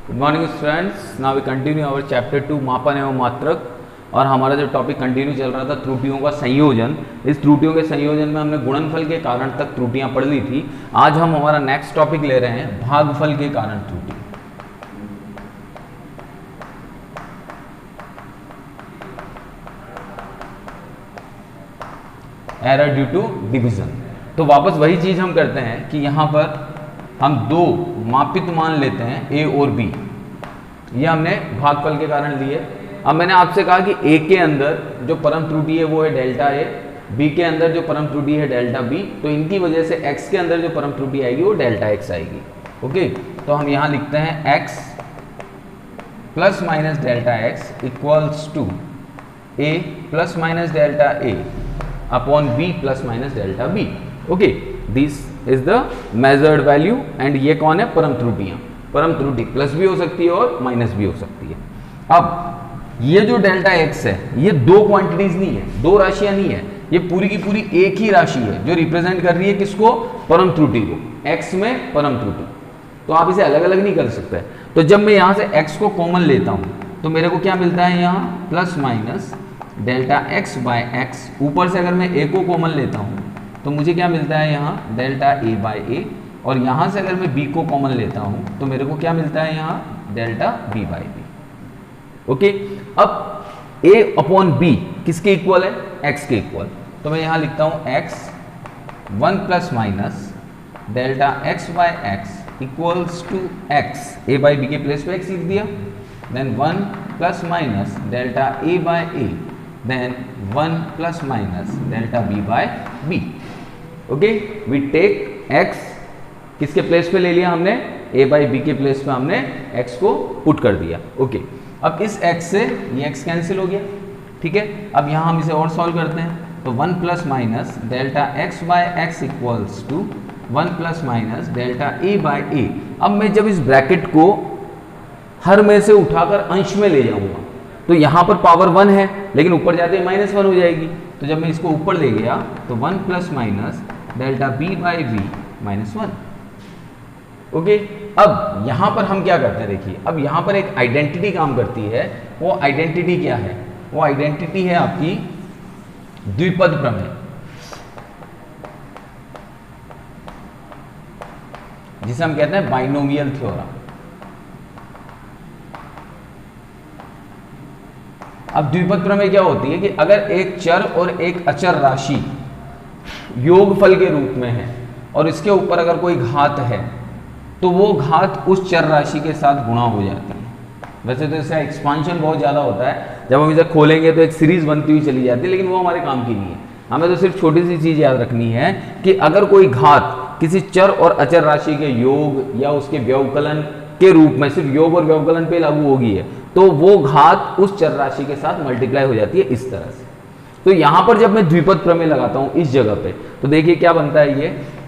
Good morning students, now we continue our chapter 2 मापन एवं मात्रक। और हमारा जो टॉपिक कंटिन्यू चल रहा था त्रुटियों का संयोजन। इस त्रुटियों के संयोजन में हमने गुणनफल के कारण तक त्रुटियां पढ़ ली थी। आज हम हमारा नेक्स्ट टॉपिक ले रहे हैं भागफल के कारण त्रुटि। Error due to division. तो वापस वही चीज हम करते हैं कि यहां पर हम दो मापित मान लेते हैं ए और बी। ये हमने भागफल के कारण लिए। अब मैंने आपसे कहा कि ए के अंदर जो परम त्रुटि है वो है डेल्टा ए, बी के अंदर जो परम त्रुटि है डेल्टा बी। तो इनकी वजह से एक्स के अंदर जो परम त्रुटि आएगी वो डेल्टा एक्स आएगी। ओके, तो हम यहां लिखते हैं X plus minus delta X equals to A plus minus delta A upon B plus minus delta B. Okay, this is the measured value and ये कौन है? परम त्रुटियां। परम त्रुटि प्लस भी हो सकती है और माइनस भी हो सकती है। अब ये जो डेल्टा एक्स है ये दो क्वांटिटीज नहीं है, दो राशियां नहीं है, ये पूरी की पूरी एक ही राशि है जो रिप्रेजेंट कर रही है किसको? परम त्रुटि को। एक्स में परम त्रुटि, तो आप इसे अलग अलग नहीं कर सकते। तो जब मैं यहां से एक्स को कॉमन लेता हूं तो मेरे को क्या मिलता है? यहां plus minus delta x by X. ऊपर से अगर मैं ए को कॉमन लेता हूं तो मुझे क्या मिलता है? यहाँ डेल्टा ए बाय ए। और यहाँ से अगर मैं बी को कॉमन लेता हूँ तो मेरे को क्या मिलता है? यहाँ delta B by B. Okay, अब ए अपॉन बी किसके इक्वल है? एक्स के इक्वल। तो मैं यहाँ लिखता हूँ X one plus minus delta x by x equals to X. A by B के प्लेस पे एक्स लिख दिया। Then one plus minus delta A by A, then one plus minus delta B by B. Okay, we take X किसके place पे ले लिया हमने? ए by B के प्लेस पे हमने एक्स को पुट कर दिया। ओके, अब इस एक्स से ये एक्स कैंसिल हो गया। ठीक है, अब यहाँ हम इसे और सॉल्व करते हैं। तो one plus minus delta x by x equals to one plus minus delta A by a. अब मैं जब इस ब्रैकेट को हर में से उठाकर अंश में ले जाऊंगा तो यहाँ पर पावर वन है लेकिन ऊपर जाते ही माइनस वन हो जाएगी। तो जब मैं इसको ऊपर ले गया तो one plus minus delta B by B minus one. Okay, अब यहां पर हम क्या करते हैं? देखिए, अब यहां पर एक आइडेंटिटी काम करती है। वो आइडेंटिटी क्या है? वो आइडेंटिटी है आपकी द्विपद प्रमेय, जिसे हम कहते हैं बाइनोमियल थ्योरम। अब द्विपद प्रमेय क्या होती है कि अगर एक चर और एक अचर राशि योगफल के रूप में है और इसके ऊपर अगर कोई घात है तो वो घात उस चर राशि के साथ गुणा हो जाती है। वैसे तो इसका एक्सपांशन बहुत ज़्यादा होता है, जब हम इसे खोलेंगे तो एक सीरीज बनती हुई चली जाती है, लेकिन वो हमारे काम की नहीं है। हमें तो सिर्फ छोटी सी चीज़ याद रखनी है कि अगर कोई घात किसी चर और अचर राशि के योग या उसके व्यवकलन के रूप में सिर्फ योग और व्यवकलन पे लागू होगी है तो वो घात उस चर राशि के साथ मल्टीप्लाई हो जाती है इस तरह से। तो यहां पर जब मैं द्विपद प्रमेय लगाता हूं इस जगह पे तो देखिए क्या बनता है? ये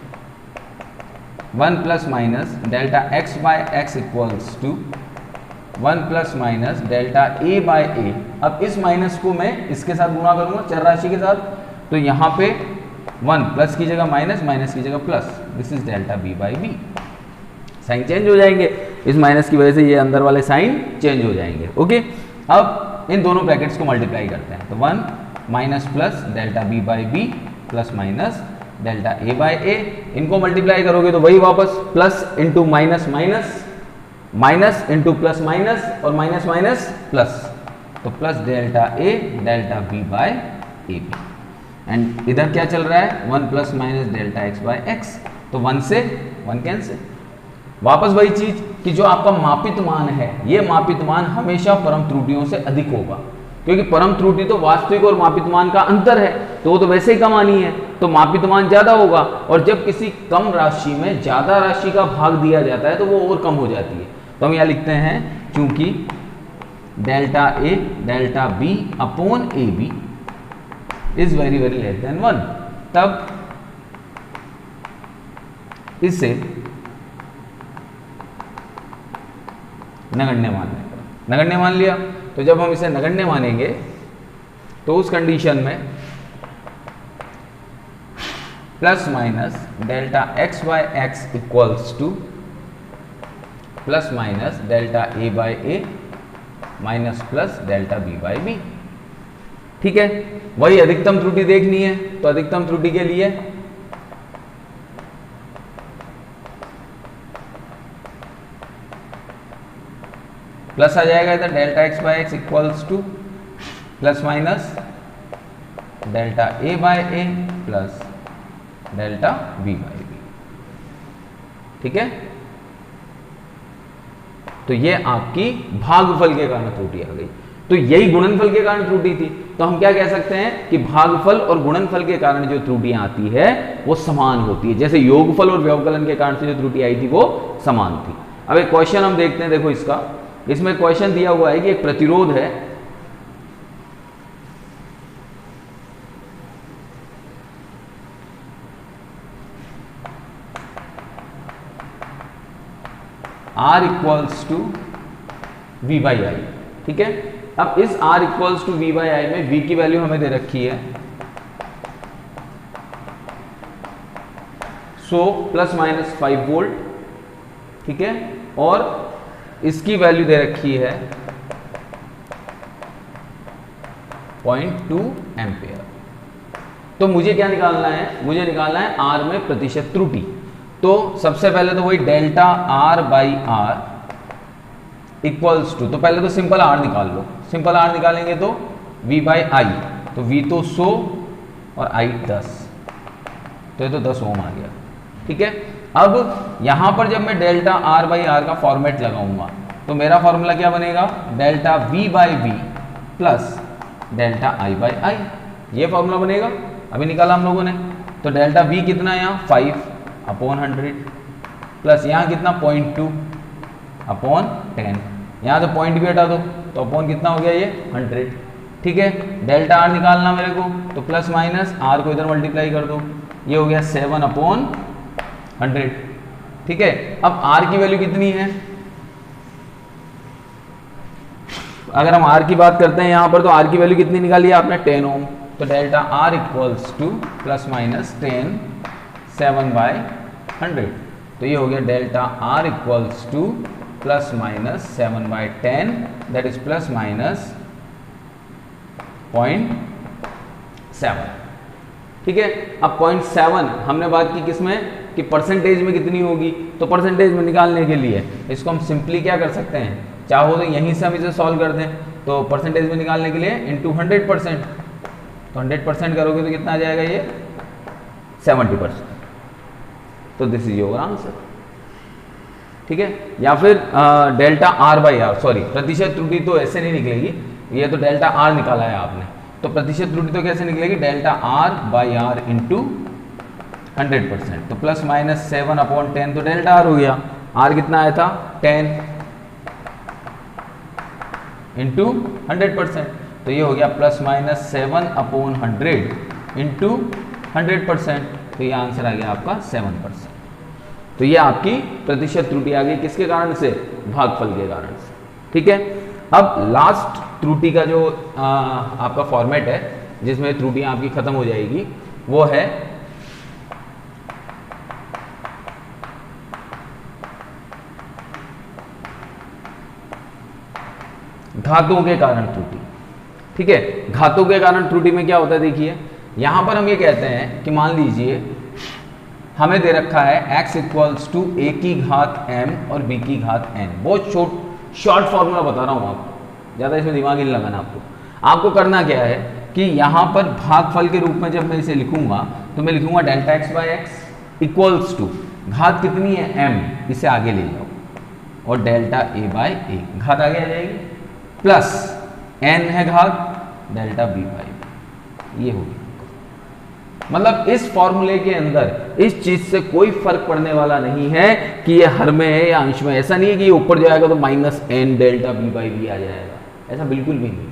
one plus minus delta x by x equals to one plus minus delta A by a. अब इस माइनस को मैं इसके साथ गुणा करूंगा चर राशि के साथ, तो यहां पे वन प्लस की जगह माइनस, माइनस की जगह plus. This is delta B by B. Sign change हो जाएंगे, इस माइनस की वजह से ये अंदर वाले साइन चेंज हो जाएंगे। ओके, अब इन दोनों ब्रैकेट्स को मल्टीप्लाई करते हैं तो one minus plus delta B by B plus minus delta A by A. इनको मल्टीप्लाई करोगे तो वही वापस plus into minus minus, minus into plus minus और माइनस माइनस प्लस, तो plus delta A delta B by A B. And इधर क्या चल रहा है? One plus minus delta x by X, तो वन से वन कैंसिल। वापस वही चीज कि जो आपका मापित मान है ये मापित मान हमेशा परम त्रुटियों से अधिक होगा, क्योंकि परम त्रुटि तो वास्तविक और मापित मान का अंतर है, तो वो तो वैसे ही कम आनी है, तो मापित मान ज्यादा होगा। और जब किसी कम राशि में ज्यादा राशि का भाग दिया जाता है तो वो और कम हो जाती है। तो हम यहां लिखते हैं क्योंकि delta A delta B upon A B is very very less than one, तब इसे नगण्य मान लेंगे। नगण्य मान लिया, तो जब हम इसे नगण्य मानेंगे तो उस कंडीशन में plus minus delta x by x equals to plus minus delta A by A minus plus delta B by B. ठीक है, वही अधिकतम त्रुटि देखनी है तो अधिकतम त्रुटि के लिए प्लस आ जाएगा इधर, delta x by x equals to plus minus delta A by A plus delta B by B. ठीक है, तो ये आपकी भागफल के कारण त्रुटि आ गई। तो यही गुणनफल के कारण त्रुटि थी, तो हम क्या कह सकते हैं कि भागफल और गुणनफल के कारण जो त्रुटियां आती है वो समान होती है। जैसे योगफल और व्यवकलन के कारण से जो त्रुटि आई थी वो समान थी। अब एक क्वेश्चन हम देखते हैं, देखो इसमें क्वेश्चन दिया हुआ है कि एक प्रतिरोध है R equals to V by I. ठीक है, अब इस R equals to V by I में V की वैल्यू हमें दे रखी है 100 प्लस माइनस 5 वोल्ट। ठीक है, और इसकी वैल्यू दे रखी है 0.2 एम्पेयर। तो मुझे क्या निकालना है, मुझे निकालना है R में प्रतिशत त्रुटि। तो सबसे पहले तो वही delta R by R equals to, तो पहले तो सिंपल R निकाल लो। सिंपल R निकालेंगे तो V बाई आई, तो V तो 100 और I 10, तो ये तो 10 ओम आ गया। ठीक है, अब यहां पर जब मैं डेल्टा R बाई R का फॉर्मेट लगाऊंगा तो मेरा फॉर्मूला क्या बनेगा, delta V by V plus delta I by I, ये फॉर्मूला बनेगा। अभी निकाला हम लोगों ने, तो डेल्टा V कितना है यहाँ 5 अपॉन 100 प्लस यहाँ कितना 0.2 अपॉन 10, यहाँ तो पॉइंट भी हटा दो तो अपॉन कितना हो गया ये 100। ठीक है, डेल्टा R निकालना मेरे को, तो प्लस माइनस R को इधर मल्टीप्लाई कर दो, ये हो गया 7 अपॉन 100। ठीक है, अब R की वैल्यू कितनी है, अगर हम R की बात करते हैं यहाँ पर, तो R की वैल्यू कितनी निकाली है आपने 10 ओम, तो delta R equals to plus minus 10 7 by 100, तो ये हो गया delta R equals to plus minus 7 by 10, that is plus minus 0.7। ठीक है, अब 0.7 हमने बात की किसमें कि परसेंटेज में कितनी होगी, तो परसेंटेज में निकालने के लिए इसको हम सिंपली क्या कर सकते हैं, चाहो तो यहीं से हम इसे सॉल्व कर दें, तो परसेंटेज में निकालने के लिए इंटू 100%, तो 100% करोगे तो कितना आ जाएगा ये 70%, तो दिस इज योर आंसर। ठीक है, या फिर delta R by R, sorry प्रतिशत त्रुटि तो ऐसे नहीं निकलेगी, ये तो डेल्टा R निकाला है आपने, तो प्रतिशत त्रुटि तो कैसे निकलेगी, delta R by R into 100%, तो प्लस माइनस 7 अपॉन 10, तो डेल्टा R हो गया, R कितना आया था 10 इंटू 100%, तो ये हो गया प्लस माइनस 7 अपॉन 100 इंटू 100%, तो ये आंसर आ गया आपका 7%। तो ये आपकी प्रतिशत त्रुटि आ गई, किसके कारण से, भागफल के कारण से। ठीक है, अब लास्ट त्रुटि का जो आपका फॉर्मेट है जिसमें त्रुटियां आपकी खत्म हो जाएगी, वो है घातों के कारण त्रुटि। ठीक है, घातों के कारण त्रुटि में क्या होता है, देखिए यहां पर हम ये कहते हैं कि मान लीजिए हमें दे रखा है x इक्वल्स टू a की घात m और b की घात n। बहुत शॉर्ट फॉर्मूला बता रहा हूं आपको, ज़्यादा इसमें दिमाग नहीं लगाना आपको करना क्या है कि यहाँ पर भागफल के रूप में जब मैं इसे लिखूंगा तो मैं लिखूंगा delta X by X equals to घात कितनी है m, इसे आगे ले जाओ, और डेल्टा a बाई ए घात आगे आ जाएगी, प्लस n है घात डेल्टा b बाई बी, ये होगी। मतलब इस फॉर्मूले के अंदर इस चीज से कोई फर्क पड़ने वाला नहीं है कि ये हर में है या अंश में। ऐसा नहीं है कि ये ऊपर जाएगा तो minus n delta b by B आ जाएगा, ऐसा बिल्कुल भी नहीं।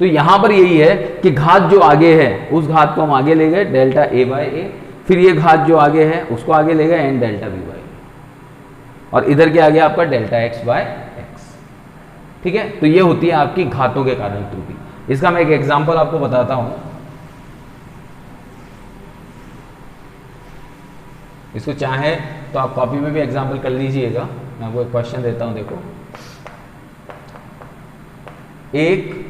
तो यहां पर यही है कि घात जो आगे है उस घात को हम आगे ले गए डेल्टा a बाई ए, फिर ये घात जो आगे है उसको आगे ले गए n डेल्टा b बाई, और इधर क्या आ गया आपका डेल्टा x बाई एक्स। ठीक है, तो ये होती है आपकी घातों के कारण त्रुटि। इसका मैं एक एग्जाम्पल आपको बताता हूं, इसको चाहे तो आप कॉपी में भी एग्जाम्पल कर लीजिएगा, मैं आपको एक क्वेश्चन देता हूं, देखो। एक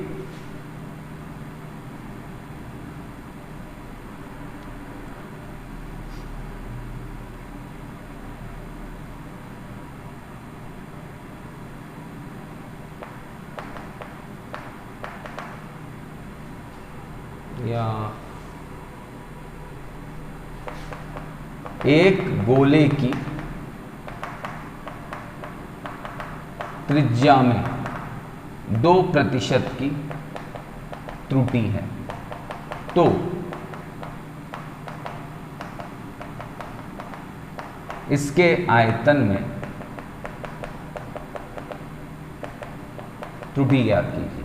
या एक गोले की त्रिज्या में 2% की त्रुटि है, तो इसके आयतन में त्रुटि ज्ञात कीजिए।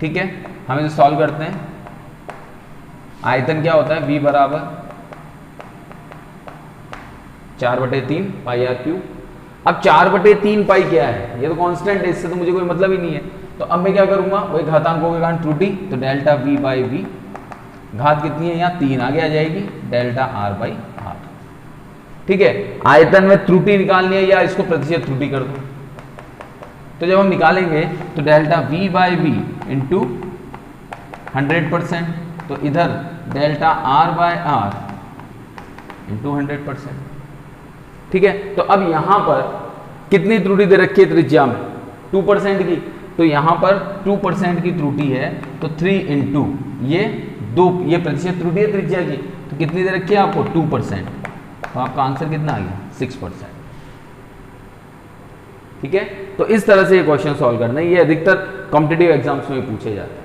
ठीक है, हम इसे सॉल्व करते हैं। आयतन क्या होता है, V बराबर 4/3 पाई आर क्यूब। अब 4/3 पाई क्या है, ये तो कांस्टेंट है, इससे तो मुझे कोई मतलब ही नहीं है। तो अब मैं क्या करूंगा, वही घातांकों के कारण त्रुटि, तो डेल्टा V बाई वी, घात कितनी है यहाँ 3 आगे आ जाएगी, डेल्टा R बाई R। ठीक है, आयतन में त्रुटि निकालनी है या इसको प्रतिशत त्रुटि कर दो। तो जब हम निकालेंगे तो delta V by V into 100%, तो इधर delta R by R into 100%। ठीक है, तो अब यहां पर कितनी त्रुटि दे रखी है त्रिज्या में, 2% की, तो यहां पर 2% की त्रुटि है, तो 3 इंटू ये 2, ये प्रतिशत त्रुटि है त्रिज्या की, तो कितनी दे रखी है आपको 2%, तो आपका आंसर कितना आ गया 6%। ठीक है, तो इस तरह से ये क्वेश्चन सॉल्व करना है, ये अधिकतर कॉम्पिटिटिव एग्जाम्स में पूछे जाते हैं।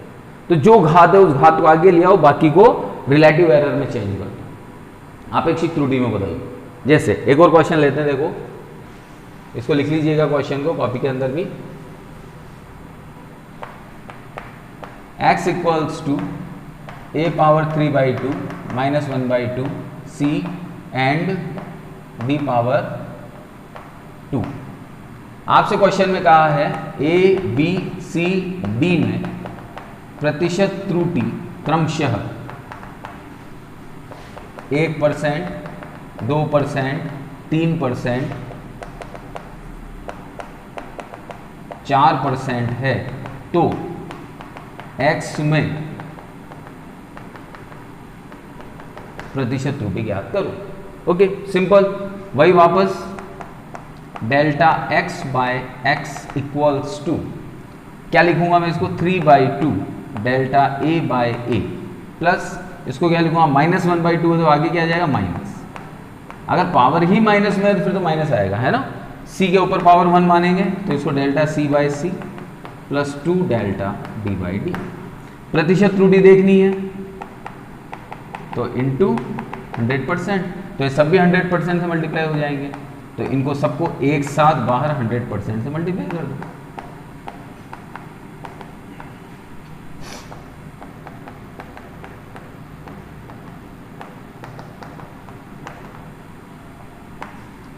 तो जो घात है उस घात को आगे ले आओ, बाकी को रिलेटिव एरर में चेंज कर दो, आपेक्षिक त्रुटि में बदल दो। जैसे एक और क्वेश्चन लेते हैं, देखो इसको लिख लीजिएगा क्वेश्चन को कॉपी के अंदर भी। x equals to a power 3/2 माइनस 1/2 c एंड b पावर 2। आपसे क्वेश्चन में कहा है a b c d में प्रतिशत त्रुटि क्रमशः 1%, 2%, 3%, 4% है, तो x में प्रतिशत त्रुटि ज्ञात करो। ओके, सिंपल, वही वापस delta x by x equals to, क्या लिखूंगा मैं इसको 3/2 delta a by a, plus इसको क्या लिखूंगा -1/2 है, तो आगे क्या आ जाएगा माइनस। अगर पावर ही माइनस में है तो फिर तो माइनस आएगा, है ना। c के ऊपर पावर 1 मानेंगे तो इसको delta c by C plus 2 delta d by D. प्रतिशत त्रुटि देखनी है तो इंटू 100%, तो ये सब भी 100% से मल्टीप्लाई हो जाएंगे, तो इनको सबको एक साथ बाहर 100% से मल्टीप्लाई कर दो।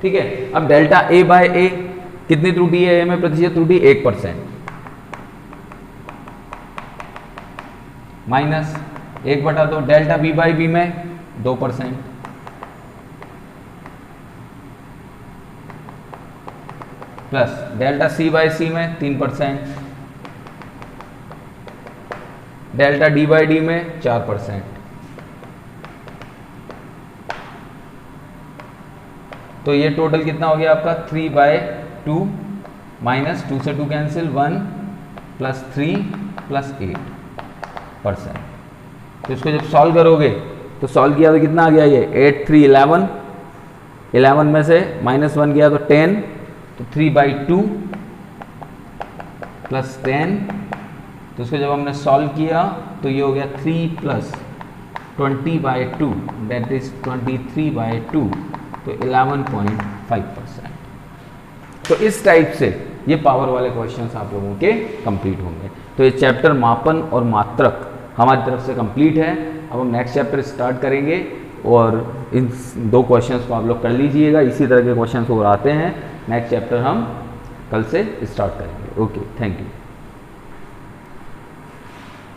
ठीक है, अब डेल्टा a बाय a कितनी त्रुटि है, a में प्रतिशत त्रुटि 1%, minus 1/2 delta b by b में 2%, plus delta c by c में 3%, डेल्टा d बाई d में 4%। तो ये टोटल कितना हो गया आपका 3/2 माइनस 2 से 2 कैंसिल 1 प्लस 3 प्लस 8%। तो इसको जब सॉल्व करोगे तो सॉल्व किया तो कितना आ गया, ये 8 3 11, 11 में से -1 गया तो 10, तो 3/2 प्लस 10, तो इसको जब हमने सॉल्व किया तो ये हो गया 3 प्लस 20/2 दैट इज 23/2, तो 11.5%। तो इस टाइप से ये पावर वाले क्वेश्चंस आप लोगों के कंप्लीट होंगे। तो ये चैप्टर मापन और मात्रक हमारी तरफ से कंप्लीट है। अब हम नेक्स्ट चैप्टर स्टार्ट करेंगे और इन 2 क्वेश्चंस को आप लोग कर लीजिएगा। इसी तरह के क्वेश्चंस और आते हैं, नेक्स्ट चैप्टर हम कल से स्टार्ट करेंगे। Okay, thank you.